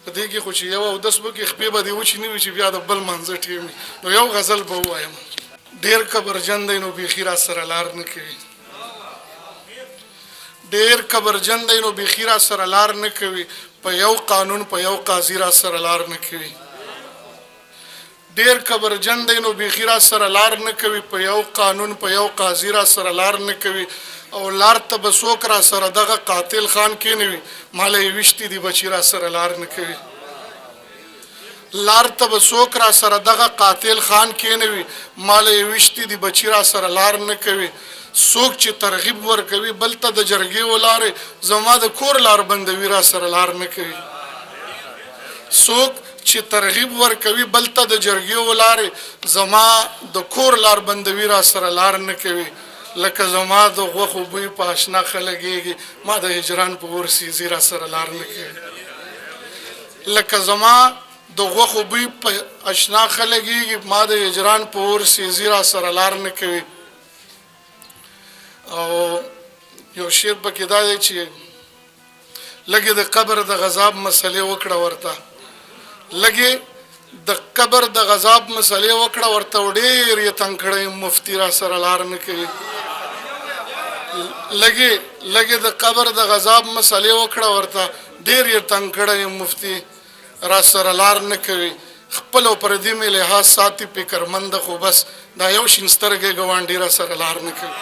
په دې کې خو چې یو اودس وکړي خپې به دې وچې نه وي چې بیا د بل منځه ټیم وي. نو یو غزل به ووایم: ډېر کبرجن دی نو بیخي را سره لار نه کوي، ډېر کبرجن دی نو بیخي را سره لار نه کوي، په یو قانون په یو قاضي را سره لار نه کوي. ډېر کبرجن دی نو بیخي را سره لار نه کوي، په یو قانون په یو قاضي را سره لار نه کوي. او لار ته به څوک را سره دغه قاتل خان کېنوي، ماله یې ویشتي دي بچي را سره لار نه کوي. لار ته به څوک را سره دغه قاتل خان کېنوي، ماله یې ویشتي دي بچي را سره لار نه کوي. څوک چې ترغیب ورکوي بل ته د جرګې ولارې، زما د کور لار بندوي را سره لار نه کوي. څوک چې ترغیب ورکوي بل ته د جرګې ولارې، زما د کور لار بندوي را سره لار نه کوي. لکه زما د غوښو بوی په اشنا خلګېږي، ما د هجران په اور سیزي را سره لار نه کوي. لکه زما د غوښو بوی په اشنا خلګېږي، ما د هجران په اور سیزي را سره لار نه کوي. او یو شعر پکې دا دی چې لږې د قبر د غذاب مسلې وکړه ورته، لږې د قبر د غذاب مسلې وکړه ورته، او ډېر یې تنګ کړی مفتي را سره لار نه کوي. لږې د قبر د غذاب مسلې وکړه ورته، ډېر یې تنګ کړی مفتي را سره لار نه کوي. خپل او پردي مې لحاظ ساتي فکرمنده، خو بس دا یو شین سترګې ګاونډي را سره لار نه کوي.